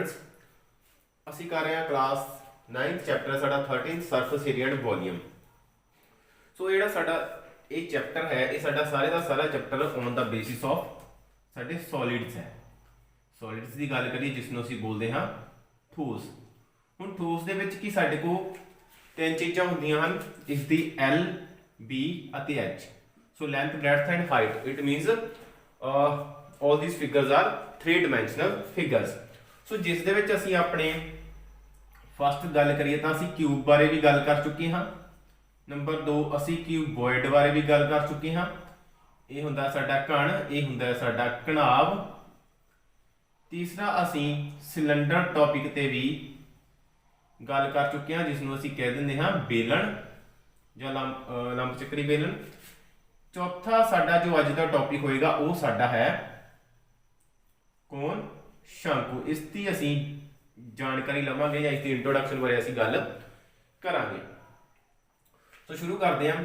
Students ਅਸੀਂ ਕਰ ਰਹੇ ਹਾਂ ਕਲਾਸ 9th ਚੈਪਟਰ ਸਾਡਾ 13th surface area and volume. So ਜਿਹੜਾ ਸਾਡਾ ਇਹ ਚੈਪਟਰ ਹੈ ਇਹ ਸਾਡਾ ਸਾਰੇ ਦਾ ਸਾਰਾ chapter on the basis of ਸਾਡੇ ਸੋਲਿਡਸ ਹੈ। ਸੋਲਿਡਸ ਦੀ ਗੱਲ ਕਰੀਏ ਜਿਸ ਨੂੰ ਅਸੀਂ ਬੋਲਦੇ ਹਾਂ ਠੋਸ। ਹੁਣ ਠੋਸ ਦੇ ਵਿੱਚ ਕੀ ਸਾਡੇ ਕੋਲ ਤਿੰਨ ਚੀਜ਼ਾਂ ਹੁੰਦੀਆਂ ਹਨ, ਇਸ ਦੀ L, B ਅਤੇ H। So length, breadth and height. It means all these figures are three dimensional figures। ਸੋ ਜਿਸ ਦੇ ਵਿੱਚ ਅਸੀਂ ਆਪਣੇ ਫਸਟ ਗੱਲ ਕਰੀਏ ਤਾਂ ਅਸੀਂ ਕਿਊਬ ਬਾਰੇ ਵੀ ਗੱਲ ਕਰ ਚੁੱਕੇ ਹਾਂ। ਨੰਬਰ 2 ਅਸੀਂ ਕਿਊਬੋਇਡ ਬਾਰੇ ਵੀ ਗੱਲ ਕਰ ਚੁੱਕੇ ਹਾਂ। ਇਹ ਹੁੰਦਾ ਸਾਡਾ ਕਣ, ਇਹ ਹੁੰਦਾ ਸਾਡਾ ਘਣਾਵ। ਤੀਸਰਾ ਅਸੀਂ ਸਿਲੰਡਰ ਟੌਪਿਕ ਤੇ ਵੀ ਗੱਲ ਕਰ ਚੁੱਕੇ ਹਾਂ ਜਿਸ ਨੂੰ ਅਸੀਂ ਕਹਿ ਦਿੰਦੇ ਹਾਂ ਬੇਲਣ ਜਾਂ ਲੰਬ ਚੱਕਰੀ ਬੇਲਣ। ਚੌਥਾ ਸਾਡਾ ਜੋ ਅੱਜ ਦਾ ਟੌਪਿਕ ਹੋਏਗਾ ਉਹ ਸਾਡਾ ਹੈ ਕੋਣ ਸ਼ੰਕੂ। ਇਸ ਦੀ ਅਸੀਂ ਜਾਣਕਾਰੀ ਲਵਾਂਗੇ ਜਾਂ ਇਸ ਦੀ ਇੰਟਰੋਡਕਸ਼ਨ ਬਾਰੇ ਅਸੀਂ ਗੱਲ ਕਰਾਂਗੇ। ਸੋ ਸ਼ੁਰੂ ਕਰਦੇ ਹਾਂ।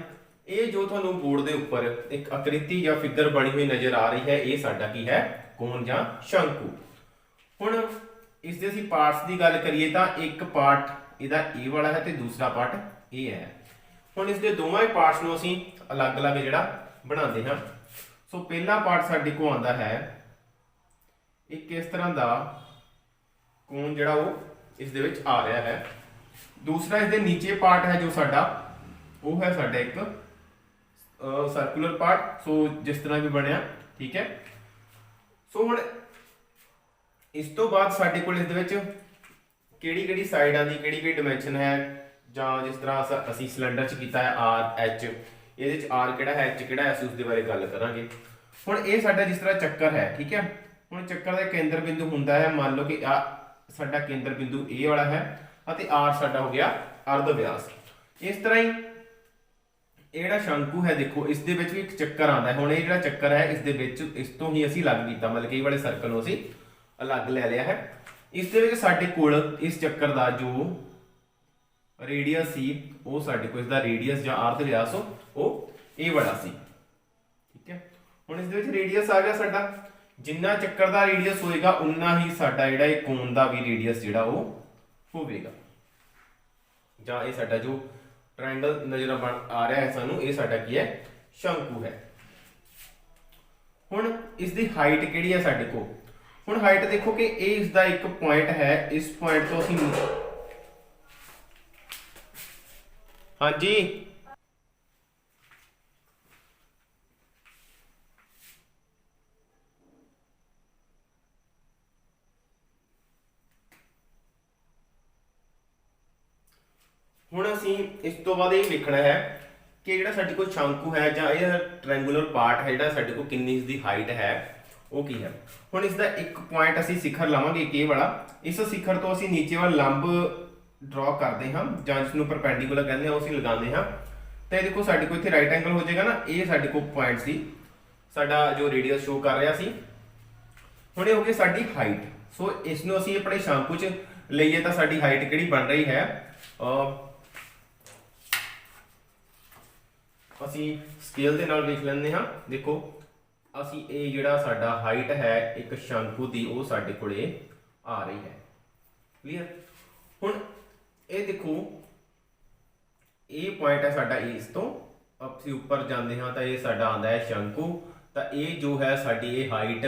ਇਹ ਜੋ ਤੁਹਾਨੂੰ ਬੋਰਡ ਦੇ ਉੱਪਰ ਇੱਕ ਆਕ੍ਰਿਤੀ ਜਾਂ ਫਿਗਰ ਬਣੀ ਹੋਈ ਨਜ਼ਰ ਆ ਰਹੀ ਹੈ ਇਹ ਸਾਡਾ ਕੀ ਹੈ, ਕੋਣ ਜਾਂ ਸ਼ੰਕੂ। ਹੁਣ ਇਸ ਦੇ ਅਸੀਂ ਪਾਰਟਸ ਦੀ ਗੱਲ ਕਰੀਏ ਤਾਂ ਇੱਕ ਪਾਰਟ ਇਹਦਾ ਇਹ ਵਾਲਾ ਹੈ ਤੇ ਦੂਸਰਾ ਪਾਰਟ ਇਹ ਹੈ। ਹੁਣ ਇਸ ਦੇ ਦੋਵਾਂ ਹੀ ਪਾਰਟਸ ਨੂੰ ਅਸੀਂ ਅਲੱਗ-ਅਲੱਗ ਜਿਹੜਾ ਬਣਾਉਂਦੇ ਹਾਂ। ਸੋ ਪਹਿਲਾ ਪਾਰਟ ਸਾਡੇ ਕੋਲ ਆਉਂਦਾ ਹੈ ਇਹ ਕਿਸ ਤਰ੍ਹਾਂ ਦਾ ਕੋਣ ਜਿਹੜਾ ਉਹ ਇਸ ਦੇ ਵਿੱਚ ਆ ਰਿਹਾ ਹੈ। ਦੂਸਰਾ ਇਸ ਦੇ ਨੀਚੇ ਪਾਰਟ ਹੈ ਜੋ ਸਾਡਾ ਉਹ ਹੈ ਸਾਡਾ ਇੱਕ ਸਰਕੂਲਰ ਪਾਰਟ। ਸੋ ਜਿਸ ਤਰ੍ਹਾਂ ਵੀ ਬਣਿਆ, ਠੀਕ ਹੈ। ਸੋ ਹੁਣ ਇਸ ਤੋਂ ਬਾਅਦ ਸਾਡੇ ਕੋਲ ਇਸ ਦੇ ਵਿੱਚ ਕਿਹੜੀ ਕਿਹੜੀ ਸਾਈਡਾਂ ਦੀ ਕਿਹੜੀ ਕਿਹੜੀ ਡਾਈਮੈਂਸ਼ਨ ਹੈ, ਜਾਂ ਜਿਸ ਤਰ੍ਹਾਂ ਅਸੀਂ ਸਿਲੰਡਰ 'ਚ ਕੀਤਾ ਹੈ R H, ਇਹਦੇ ਵਿੱਚ R ਕਿਹੜਾ ਹੈ H ਕਿਹੜਾ ਹੈ ਅਸੀਂ ਉਸ ਦੇ ਬਾਰੇ ਗੱਲ ਕਰਾਂਗੇ। ਹੁਣ ਇਹ ਸਾਡਾ ਜਿਸ ਤਰ੍ਹਾਂ ਚੱਕਰ ਹੈ, ਠੀਕ ਹੈ। ਹੁਣ ਚੱਕਰ ਦਾ ਕੇਂਦਰ ਬਿੰਦੂ ਹੁੰਦਾ ਹੈ, ਮੰਨ ਲਓ ਕਿ ਆ ਸਾਡਾ ਕੇਂਦਰ ਬਿੰਦੂ ਇਹ ਵਾਲਾ ਹੈ ਅਤੇ R ਸਾਡਾ ਹੋ ਗਿਆ ਅਰਧ ਵਿਆਸ। ਇਸ ਤਰ੍ਹਾਂ ਹੀ ਇਹ ਜਿਹੜਾ ਸ਼ੰਕੂ ਹੈ ਦੇਖੋ ਇਸ ਦੇ ਵਿੱਚ ਵੀ ਇੱਕ ਚੱਕਰ ਆਉਂਦਾ ਹੈ। ਹੁਣ ਇਹ ਜਿਹੜਾ ਚੱਕਰ ਹੈ ਇਸ ਦੇ ਵਿੱਚ ਇਸ ਤੋਂ ਹੀ ਅਸੀਂ ਅਲੱਗ ਕੀਤਾ, ਮਤਲਬ ਕਿ ਇਹ ਵਾਲੇ ਸਰਕਲ ਨੂੰ ਅਸੀਂ ਅਲੱਗ ਲੈ ਲਿਆ ਹੈ। ਇਸ ਦੇ ਵਿੱਚ ਸਾਡੇ ਕੋਲ ਇਸ ਚੱਕਰ ਦਾ ਜੋ ਰੇਡੀਅਸ ਸੀ ਉਹ ਸਾਡੇ ਕੋਲ ਇਸ ਦਾ ਰੇਡੀਅਸ ਜਾਂ ਅਰਧ ਵਿਆਸ ਉਹ ਇਹ ਵਾਲਾ ਸੀ, ਠੀਕ ਹੈ। ਹੁਣ ਇਸ ਦੇ ਵਿੱਚ ਰੇਡੀਅਸ ਆ ਗਿਆ ਸਾਡਾ। ਜਿੰਨਾ ਚੱਕਰ ਦਾ ਰੇਡੀਅਸ ਹੋਏਗਾ ਉਨਾ ਹੀ ਸਾਡਾ ਜਿਹੜਾ ਇਹ ਕੋਣ ਦਾ ਵੀ ਰੇਡੀਅਸ ਜਿਹੜਾ ਉਹ ਹੋਵੇਗਾ, ਜਾਂ ਇਹ ਸਾਡਾ ਜੋ ਟ੍ਰਾਇੰਗਲ ਨਜ਼ਰ ਆ ਰਿਹਾ ਹੈ ਸਾਨੂੰ ਇਹ ਸਾਡਾ ਕੀ ਹੈ, ਸ਼ੰਕੂ ਹੈ। ਹੁਣ ਇਸ ਦੀ ਹਾਈਟ ਕਿਹੜੀ ਹੈ ਸਾਡੇ ਕੋਲ। ਹੁਣ ਹਾਈਟ ਦੇਖੋ ਕਿ ਇਹ ਇਸ ਦਾ ਇੱਕ ਪੁਆਇੰਟ ਹੈ, ਇਸ ਪੁਆਇੰਟ ਤੋਂ ਅਸੀਂ ਹਾਂਜੀ ਹੁਣ ਅਸੀਂ ਇਸ ਤੋਂ ਬਾਅਦ ਇਹ ਵੇਖਣਾ ਹੈ ਕਿ ਜਿਹੜਾ ਸਾਡੇ ਕੋਲ ਸ਼ੰਕੂ ਹੈ ਜਾਂ ਇਹ ਟ੍ਰਾਇੰਗੂਲਰ ਪਾਰਟ ਹੈ ਜਿਹੜਾ ਸਾਡੇ ਕੋਲ ਕਿੰਨੀ ਇਸ ਦੀ ਹਾਈਟ ਹੈ ਉਹ ਕੀ ਹੈ। ਹੁਣ ਇਸ ਦਾ ਇੱਕ ਪੁਆਇੰਟ ਅਸੀਂ ਸਿਖਰ ਲਾਵਾਂਗੇ ਇਹ ਵਾਲਾ। ਇਸ ਸਿਖਰ ਤੋਂ ਅਸੀਂ ਨੀਚੇ ਵਾਲਾ ਲੰਬ ਡਰਾ ਕਰਦੇ ਹਾਂ ਜਾਂ ਜਿਸ ਨੂੰ ਪਰਪੈਂਡੀਕੂਲਰ ਕਹਿੰਦੇ ਆ ਉਹ ਅਸੀਂ ਲਗਾਉਂਦੇ ਹਾਂ। ਤਾਂ ਇਹ ਦੇਖੋ ਸਾਡੇ ਕੋਲ ਇੱਥੇ ਰਾਈਟ ਐਂਗਲ ਹੋ ਜਾਏਗਾ ਨਾ, ਇਹ ਸਾਡੇ ਕੋਲ ਪੁਆਇੰਟ ਸੀ ਸਾਡਾ ਜੋ ਰੇਡੀਅਸ ਸ਼ੋ ਕਰ ਰਿਹਾ ਸੀ। ਹੁਣ ਇਹ ਹੋ ਗਈ ਸਾਡੀ ਹਾਈਟ। ਸੋ ਇਸ ਨੂੰ ਅਸੀਂ ਆਪਣੇ ਸ਼ੰਕੂ 'ਚ ਲਈਏ ਤਾਂ ਸਾਡੀ ਹਾਈਟ ਕਿਹੜੀ ਬਣ ਰਹੀ ਹੈ, ਅਸੀਂ ਸਕੇਲ ਦੇ ਨਾਲ ਵੇਖ ਲੈਂਦੇ ਹਾਂ। ਦੇਖੋ ਅਸੀਂ ਇਹ ਜਿਹੜਾ ਸਾਡਾ ਹਾਈਟ ਹੈ ਇੱਕ ਸ਼ੰਕੂ ਦੀ ਉਹ ਸਾਡੇ ਕੋਲੇ ਆ ਰਹੀ ਹੈ, ਕਲੀਅਰ। ਹੁਣ ਇਹ ਦੇਖੋ ਇਹ ਪੁਆਇੰਟ ਹੈ ਸਾਡਾ, ਇਸ ਤੋਂ ਅਸੀਂ ਉੱਪਰ ਜਾਂਦੇ ਹਾਂ ਤਾਂ ਇਹ ਸਾਡਾ ਆਉਂਦਾ ਹੈ ਸ਼ੰਕੂ। ਤਾਂ ਇਹ ਜੋ ਹੈ ਸਾਡੀ ਇਹ ਹਾਈਟ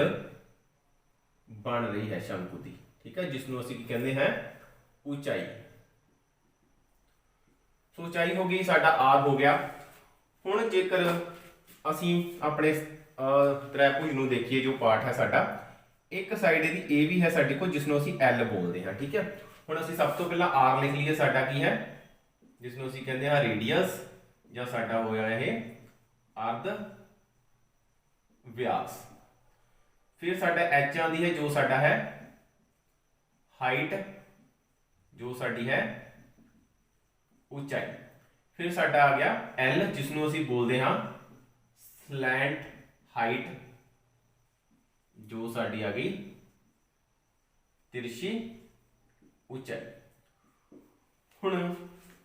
ਬਣ ਰਹੀ ਹੈ ਸ਼ੰਕੂ ਦੀ, ਠੀਕ ਹੈ, ਜਿਸ ਨੂੰ ਅਸੀਂ ਕੀ ਕਹਿੰਦੇ ਹਾਂ ਉਚਾਈ। ਸੋ ਉਚਾਈ ਹੋ ਗਈ, ਸਾਡਾ R ਹੋ ਗਿਆ। ਹੁਣ ਜੇਕਰ ਅਸੀਂ ਆਪਣੇ ਤ੍ਰਿਭੁਜ ਨੂੰ ਦੇਖੀਏ ਜੋ ਪਾਰਟ ਹੈ ਸਾਡਾ, ਇੱਕ ਸਾਈਡ ਇਹਦੀ A ਵੀ ਹੈ ਸਾਡੇ ਕੋਲ ਜਿਸ ਨੂੰ ਅਸੀਂ L ਬੋਲਦੇ ਹਾਂ, ਠੀਕ ਹੈ। ਹੁਣ ਅਸੀਂ ਸਭ ਤੋਂ ਪਹਿਲਾਂ R ਲਿਖ ਲਈਏ, ਸਾਡਾ ਕੀ ਹੈ ਜਿਸ ਨੂੰ ਅਸੀਂ ਕਹਿੰਦੇ ਹਾਂ ਰੇਡੀਅਸ ਜਾਂ ਸਾਡਾ ਹੋਇਆ ਇਹ ਅਰਧ ਵਿਆਸ। ਫਿਰ ਸਾਡਾ H ਆਉਂਦੀ ਹੈ ਜੋ ਸਾਡਾ ਹੈ ਹਾਈਟ, ਜੋ ਸਾਡੀ ਹੈ ਉਚਾਈ। ਫਿਰ ਸਾਡਾ ਆ ਗਿਆ L ਜਿਸ ਨੂੰ ਅਸੀਂ ਬੋਲਦੇ ਹਾਂ ਸਲੈਂਟ ਹਾਈਟ, ਜੋ ਸਾਡੀ ਆ ਗਈ ਤਿਰਛੀ ਉਚਾਈ। ਹੁਣ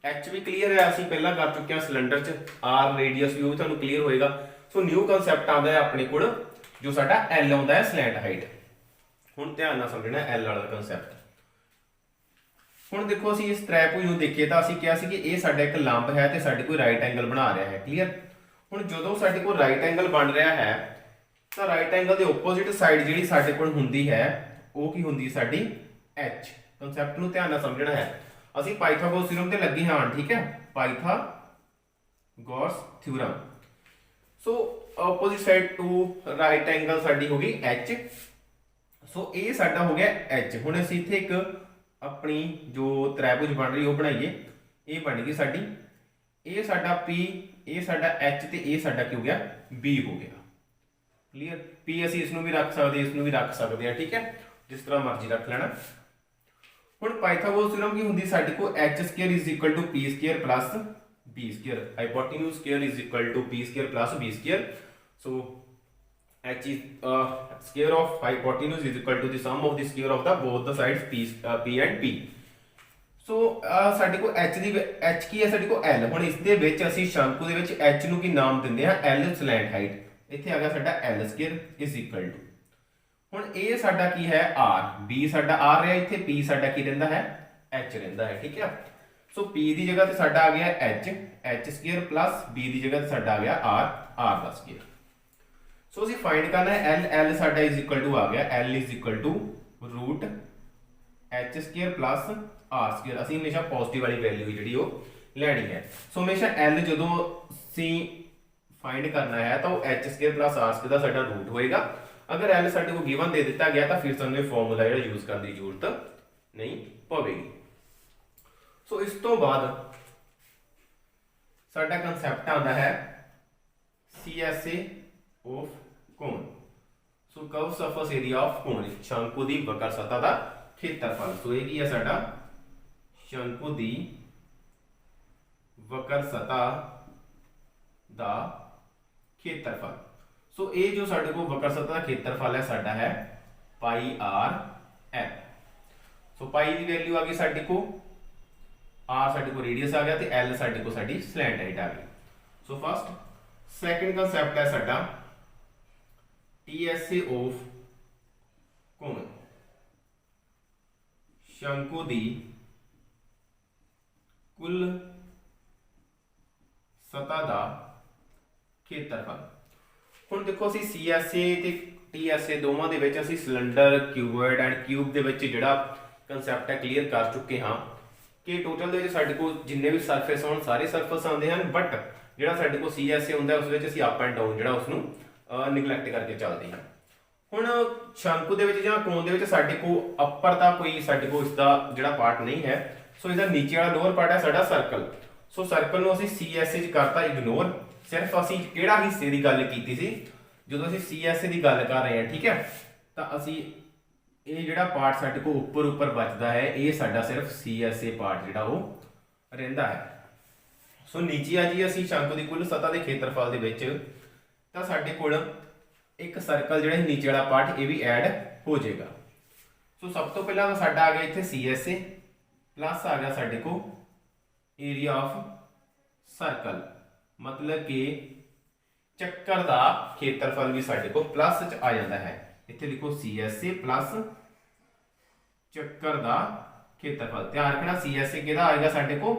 H ਵੀ ਕਲੀਅਰ ਹੈ, ਅਸੀਂ ਪਹਿਲਾਂ ਕਰ ਚੁੱਕੇ ਹਾਂ ਸਿਲੰਡਰ 'ਚ। R ਰੇਡੀਅਸ ਵੀ ਉਹ ਤੁਹਾਨੂੰ ਕਲੀਅਰ ਹੋਏਗਾ। ਸੋ ਨਿਊ ਕਨਸੈਪਟ ਆਉਂਦਾ ਹੈ ਆਪਣੇ ਕੋਲ ਜੋ ਸਾਡਾ L ਆਉਂਦਾ ਹੈ ਸਲੈਂਟ ਹਾਈਟ। ਹੁਣ ਧਿਆਨ ਨਾਲ ਸਮਝਣਾ L ਵਾਲਾ ਕਨਸੈਪਟ। ਹੁਣ ਦੇਖੋ ਅਸੀਂ ਇਸ ਤ੍ਰੈਭੁਜ ਨੂੰ ਦੇਖੀਏ ਤਾਂ ਅਸੀਂ ਕਿਹਾ ਸੀ ਕਿ ਇਹ ਸਾਡਾ ਇੱਕ ਲੰਬ ਹੈ ਤੇ ਸਾਡੇ ਕੋਈ ਰਾਈਟ ਐਂਗਲ ਬਣਾ ਰਿਹਾ ਹੈ। ਕਲੀਅਰ। ਹੁਣ ਜਦੋਂ ਸਾਡੇ ਕੋਲ ਰਾਈਟ ਐਂਗਲ ਬਣ ਰਿਹਾ ਹੈ ਤਾਂ ਰਾਈਟ ਐਂਗਲ ਦੇ ਆਪੋਜ਼ਿਟ ਸਾਈਡ ਜਿਹੜੀ ਸਾਡੇ ਕੋਲ ਹੁੰਦੀ ਹੈ ਉਹ ਕੀ ਹੁੰਦੀ ਹੈ ਸਾਡੀ h। ਕਨਸੈਪਟ ਨੂੰ ਧਿਆਨ ਨਾਲ ਸਮਝਣਾ ਹੈ। ਅਸੀਂ ਪਾਈਥਾਗੋਰਸ ਥਿਊਰਮ ਤੇ ਲੱਗੇ ਹਾਂ, ਠੀਕ ਹੈ, Pythagoras theorem. So opposite side to right angle ਸਾਡੀ ਹੋ ਗਈ h। ਸੋ ਇਹ ਸਾਡਾ ਹੋ ਗਿਆ h। ਹੁਣ ਅਸੀਂ ਇੱਥੇ ਇੱਕ ਆਪਣੀ ਜੋ ਤ੍ਰੈਭੁਜ ਬਣ ਰਹੀ ਉਹ ਬਣਾਈਏ। ਇਹ ਬਣ ਗਈ ਸਾਡੀ, ਇਹ ਸਾਡਾ p, ਇਹ ਸਾਡਾ h ਤੇ ਇਹ ਸਾਡਾ ਕੀ ਹੋ ਗਿਆ b ਹੋ ਗਿਆ। ਕਲੀਅਰ। p ਅਸੀਂ ਇਸ ਨੂੰ ਵੀ ਰੱਖ ਸਕਦੇ, ਇਸ ਨੂੰ ਵੀ ਰੱਖ ਸਕਦੇ ਹਾਂ, ਠੀਕ ਹੈ, ਜਿਸ ਤਰ੍ਹਾਂ ਮਰਜ਼ੀ ਰੱਖ ਲੈਣਾ। ਹੁਣ ਪਾਈਥਾਗੋਰਸ ਥਿਊਰਮ ਕੀ ਹੁੰਦੀ ਸਾਡੀ ਕੋਲ h square is equal to p square plus b square, hypotenuse square is equal to p square plus b square. So h is square of hypotenuse is equal to the sum of the square of the both the sides p and p। ਸੋ ਸਾਡੇ ਕੋਲ h ਦੀ h ਕੀ ਹੈ ਸਾਡੀ ਕੋਲ l। ਹੁਣ ਇਸ ਦੇ ਵਿੱਚ ਅਸੀਂ ਸ਼ੰਕੂ ਦੇ ਵਿੱਚ h ਨੂੰ ਕੀ ਨਾਮ ਦਿੰਦੇ ਹਾਂ l ਸਲੈਂਟ ਹਾਈਟ। ਇੱਥੇ ਆ ਗਿਆ ਸਾਡਾ l square is equal to, ਹੁਣ ਇਹ ਸਾਡਾ ਕੀ ਹੈ r, b ਸਾਡਾ r ਰਿਹਾ, ਇੱਥੇ p ਸਾਡਾ ਕੀ ਰਹਿੰਦਾ ਹੈ h ਰਹਿੰਦਾ ਹੈ, ਠੀਕ ਹੈ। ਸੋ p ਦੀ ਜਗ੍ਹਾ ਤੇ ਸਾਡਾ ਆ ਗਿਆ h ਸਕੁਅਰ ਪਲੱਸ b ਦੀ ਜਗ੍ਹਾ ਤੇ ਸਾਡਾ ਆ ਗਿਆ r ਦਾ ਸਕੁਅਰ। ਸੋ ਅਸੀਂ ਫਾਈਂਡ ਕਰਨਾ ਹੈ l ਸਾਡਾ ਇਜ਼ ਇਕੁਅਲ ਟੂ ਆ ਗਿਆ l is equal to root h square plus r square. ਅਸੀਂ ਹਮੇਸ਼ਾ ਪੋਜ਼ਿਟਿਵ ਵਾਲੀ ਵੈਲਿਊ ਜਿਹੜੀ ਉਹ ਲੈਣੀ ਹੈ। ਸੋ ਹਮੇਸ਼ਾ l ਜਦੋਂ ਅਸੀਂ ਫਾਈਂਡ ਕਰਨਾ ਹੈ ਤਾਂ ਉਹ h square plus r square ਦਾ ਸਾਡਾ ਰੂਟ ਹੋਏਗਾ। ਅਗਰ l ਸਾਡੇ ਕੋਲ ਗਿਵਨ ਦੇ ਦਿੱਤਾ ਗਿਆ ਤਾਂ ਫਿਰ ਸਾਨੂੰ ਇਹ ਫਾਰਮੂਲਾ ਜਿਹੜਾ ਯੂਜ਼ ਕਰਨ ਦੀ ਜ਼ਰੂਰਤ ਨਹੀਂ ਪਵੇਗੀ। ਸੋ ਇਸ ਤੋਂ ਬਾਅਦ ਸਾਡਾ ਕਨਸੈਪਟ ਆਉਂਦਾ ਹੈ CSA of cone. So curve surface area of cone, ਸ਼ੰਕੂ ਦੀ ਵਕਰ ਸਤ੍ਹਾ ਦਾ ਖੇਤਰਫਲ। ਸੋ ਇਹ ਕੀ ਹੈ ਸਾਡਾ ਸ਼ੰਕੂ ਦੀ ਵਕਰ ਸਤ੍ਹਾ ਦਾ ਖੇਤਰਫਲ। ਸੋ ਇਹ ਜੋ ਸਾਡੇ ਕੋਲ ਵਕਰ ਸਤ੍ਹਾ ਦਾ ਖੇਤਰਫਲ ਹੈ ਸਾਡਾ ਹੈ ਪਾਈ r l। ਸੋ ਪਾਈ ਦੀ ਵੈਲਿਊ ਆ ਗਈ ਸਾਡੇ ਕੋਲ, r ਸਾਡੇ ਕੋਲ ਰੇਡੀਅਸ ਆ ਗਿਆ ਤੇ l ਸਾਡੇ ਕੋਲ ਸਾਡੀ ਸਲੈਂਟ ਹਾਈਟ ਆ ਗਈ। ਸੋ ਫਸਟ ਸੈਕੰਡ ਕਨਸੈਪਟ ਹੈ ਸਾਡਾ TSA of ਕੋਨ, ਸ਼ੰਕੂ ਦੀ ਕੁੱਲ ਸਤ੍ਹਾ ਦਾ ਖੇਤਰਫਲ। ਹੁਣ ਦੇਖੋ ਅਸੀਂ CSA ਤੇ TSA ਦੋਵਾਂ ਦੇ ਵਿੱਚ ਅਸੀਂ ਸਿਲੰਡਰ, ਕਿਊਬੋਇਡ ਐਂਡ ਕਿਊਬ ਦੇ ਵਿੱਚ ਜਿਹੜਾ ਕਨਸੈਪਟ ਹੈ ਕਲੀਅਰ ਕਰ ਚੁੱਕੇ ਹਾਂ ਕਿ ਟੋਟਲ ਦੇ ਵਿੱਚ ਸਾਡੇ ਕੋਲ ਜਿੰਨੇ ਵੀ ਸਰਫੇਸ ਹੋਣ ਸਾਰੇ ਸਰਫੇਸ ਆਉਂਦੇ ਹਨ, ਬਟ ਜਿਹੜਾ ਸਾਡੇ ਕੋਲ CSA ਹੁੰਦਾ ਉਸ ਵਿੱਚ ਅਸੀਂ ਅਪ ਐਂਡ ਡਾਊਨ ਜਿਹੜਾ ਉਸ ਨੂੰ ਨਿਗਲੈਕਟ ਕਰਕੇ ਚੱਲਦੇ ਹਾਂ। ਹੁਣ ਸ਼ੰਕੂ ਦੇ ਵਿੱਚ ਜਾਂ ਕੋਨ ਦੇ ਵਿੱਚ ਸਾਡੇ ਕੋਲ ਅੱਪਰ ਦਾ ਕੋਈ ਸਾਡੇ ਕੋਲ ਇਸ ਦਾ ਜਿਹੜਾ ਪਾਰਟ ਨਹੀਂ ਹੈ। ਸੋ ਇਹਦਾ ਨੀਚੇ ਵਾਲਾ ਲੋਅਰ ਪਾਰਟ ਹੈ ਸਾਡਾ ਸਰਕਲ। ਸੋ ਸਰਕਲ ਨੂੰ ਅਸੀਂ CSA ਚ ਕਰਤਾ ਇਗਨੋਰ। ਸਿਰਫ ਅਸੀਂ ਕਿਹੜਾ ਹਿੱਸੇ ਦੀ ਗੱਲ ਕੀਤੀ ਸੀ ਜਦੋਂ ਅਸੀਂ CSA ਦੀ ਗੱਲ ਕਰ ਰਹੇ ਹਾਂ, ਠੀਕ ਹੈ, ਤਾਂ ਅਸੀਂ ਇਹ ਜਿਹੜਾ ਪਾਰਟ ਸਾਡੇ ਕੋਲ ਉੱਪਰ ਬਚਦਾ ਹੈ ਇਹ ਸਾਡਾ ਸਿਰਫ CSA ਪਾਰਟ ਜਿਹੜਾ ਉਹ ਰਹਿੰਦਾ ਹੈ। ਸੋ ਨੀਚੇ ਆ ਜੀ ਅਸੀਂ ਸ਼ੰਕੂ ਦੀ ਕੁੱਲ ਸਤ੍ਹਾ ਦੇ ਖੇਤਰਫਲ ਦੇ ਵਿੱਚ ਤਾਂ ਸਾਡੇ ਕੋਲ ਇੱਕ ਸਰਕਲ ਜਿਹੜਾ ਨੀਚੇ ਵਾਲਾ ਪਾਰਟ ਇਹ ਵੀ ਐਡ ਹੋ ਜਾਏਗਾ। ਸੋ ਸਭ ਤੋਂ ਪਹਿਲਾਂ ਸਾਡਾ ਆ ਗਿਆ ਇੱਥੇ CSA ਪਲੱਸ ਆ ਗਿਆ ਸਾਡੇ ਕੋਲ ਏਰੀਆ ਆਫ ਸਰਕਲ, ਮਤਲਬ ਕਿ ਚੱਕਰ ਦਾ ਖੇਤਰਫਲ ਵੀ ਸਾਡੇ ਕੋਲ ਪਲੱਸ ਚ ਆ ਜਾਂਦਾ ਹੈ। ਇੱਥੇ ਲਿਖੋ CSA ਪਲੱਸ ਚੱਕਰ ਦਾ ਖੇਤਰਫਲ। ਧਿਆਨ ਰੱਖਣਾ CSA ਕਿਹਦਾ ਆਏਗਾ ਸਾਡੇ ਕੋਲ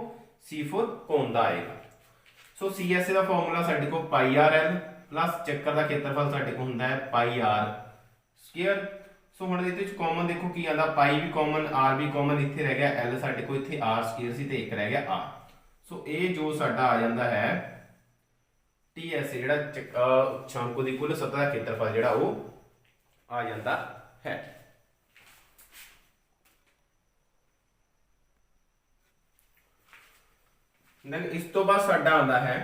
C4 ਕੋਨ ਦਾ ਆਏਗਾ। ਸੋ CSA ਦਾ ਫਾਰਮੂਲਾ ਸਾਡੇ ਕੋਲ ਪਾਈ r l ਪਲੱਸ ਚੱਕਰ ਦਾ ਖੇਤਰਫਲ ਸਾਡੇ ਕੋਲ ਹੁੰਦਾ ਹੈ ਪਾਈ r ਸਕੁਅਰ। ਸੋ ਹੁਣ ਇਹਦੇ ਵਿੱਚ ਕਾਮਨ ਦੇਖੋ ਕੀ ਆਂਦਾ, ਪਾਈ ਵੀ ਕਾਮਨ, r ਵੀ ਕਾਮਨ, ਇੱਥੇ ਰਹਿ ਗਿਆ l ਸਾਡੇ ਕੋਲ, ਇੱਥੇ r ਸਕੁਅਰ ਸੀ ਤੇ ਇੱਕ ਰਹਿ ਗਿਆ r। ਸੋ ਇਹ ਜੋ ਸਾਡਾ ਆ ਜਾਂਦਾ ਹੈ TSA ਜਿਹੜਾ ਸ਼ੰਕੂ ਦੀ ਕੁੱਲ ਸਤ੍ਹਾ ਦਾ ਖੇਤਰਫਲ ਜਿਹੜਾ ਉਹ ਆ ਜਾਂਦਾ ਹੈ। ਦੈਨ ਇਸ ਤੋਂ ਬਾਅਦ ਸਾਡਾ ਆਉਂਦਾ ਹੈ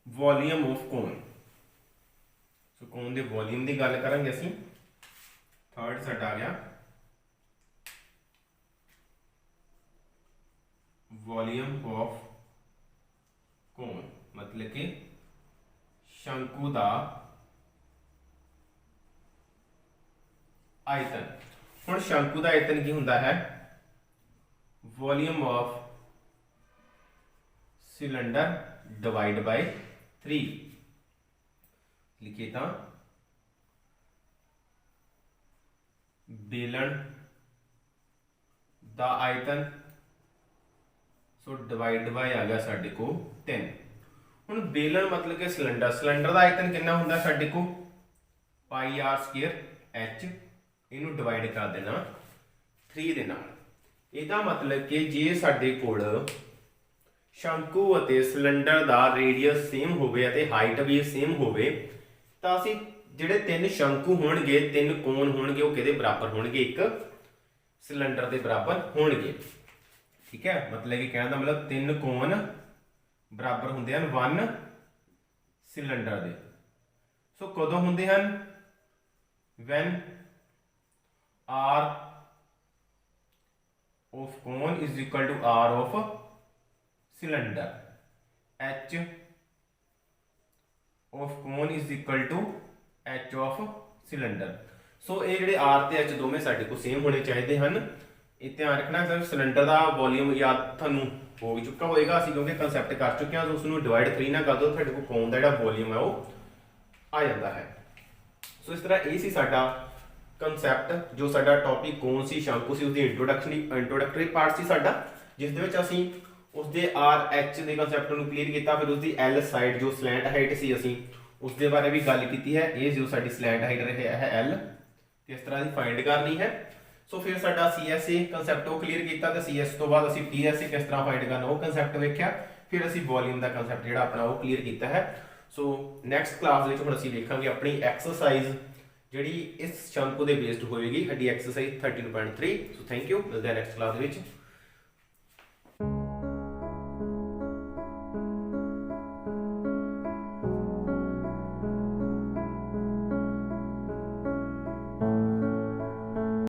ਵੋਲੀਅਮ ਆਫ ਕੋਨ। ਸੋ ਕੋਨ ਦੇ ਵੋਲੀਅਮ ਦੀ ਗੱਲ ਕਰਾਂਗੇ ਅਸੀਂ। ਥਰਡ ਸਾਡਾ ਆ ਗਿਆ वॉल्यूम ऑफ कोन, मतलब कि शंकु का आयतन। हुण शंकु का आयतन की हुंदा है volume of cylinder divide by 3। लिखिए तो बेलन ਦਾ ਆਇਤਨ, ਸੋ ਡਿਵਾਈਡ ਬਾਈ ਆ ਗਿਆ ਸਾਡੇ को 3। ਹੁਣ ਬੇਲਣ मतलब कि सिलेंडर, सिलेंडर ਦਾ ਆਇਤਨ ਕਿੰਨਾ ਹੁੰਦਾ ਸਾਡੇ को ਪਾਈ ਆਰ ਸਕੁਅਰ h, ਇਹਨੂੰ ਡਿਵਾਈਡ ਕਰ ਦੇਣਾ 3 ਦੇ ਨਾਲ। ਇਹਦਾ मतलब कि ਜੇ ਸਾਡੇ ਕੋਲ ਸ਼ੰਕੂ ਅਤੇ ਸਿਲੰਡਰ ਦਾ ਰੇਡੀਅਸ ਸੇਮ ਹੋਵੇ ਅਤੇ ਹਾਈਟ ਵੀ ਸੇਮ ਹੋਵੇ ਤਾਂ ਅਸੀਂ ਜਿਹੜੇ ਤਿੰਨ ਸ਼ੰਕੂ ਹੋਣਗੇ, ਤਿੰਨ ਕੋਣ ਹੋਣਗੇ, ਉਹ ਕਿਹਦੇ ਬਰਾਬਰ ਹੋਣਗੇ? ਇੱਕ सिलेंडर के बराबर होणगे। ठीक है, मतलब कि कहने का मतलब तीन कोण बराबर होंदे हन वन सिलेंडर दे। सो कदों होंदे हन? When r of cone is equal to r of cylinder, h of cone is equal to h of cylinder. So ये जो आर ते एच दोवें साडे को सेम होने चाहिए हैं। ये ध्यान रखना सर, सिलेंडर का वॉल्यूम याद थानू हो चुका होएगा, असीं क्योंकि कंसैप्ट कर चुके हैं। तो उसनू डिवाइड 3 ना कर दो, साडे को कोण दा जिहड़ा वॉल्यूम है वो आ जाता है। सो इस तरह ये सी साडा कंसैप्ट, जो साडा टॉपिक कोण सी, शंकु सी, उसदी इंट्रोडक्टरी पार्ट सी साडा, जिस दे विच असीं उसदे आर एच दे कंसैप्ट नू क्लीयर किया। फिर उसदी एल साइड जो स्लैंट हाइट सी, असीं उसदे बारे भी गल कीती है। ये जो साडी स्लैंट हाइट रही है एल, किस तरह की फाइंड करनी है। सो फिर साडा CSA कंसैप्ट वो क्लीयर किया, तो CS तो बाद असीं PSA किस तरह फाइंड करना वो कंसैप्ट वेख्या। फिर असीं वॉल्यूम का कंसैप्ट जिहड़ा अपना वो क्लीयर किया है। सो नैक्सट क्लास में हुण असीं वेखांगे अपनी एक्सरसाइज जिहड़ी इस शंकु दे बेस्ड होएगी, साडी एक्सरसाइज 13.3। सो थैंक यू, मिलते हैं नैक्सट क्लास में।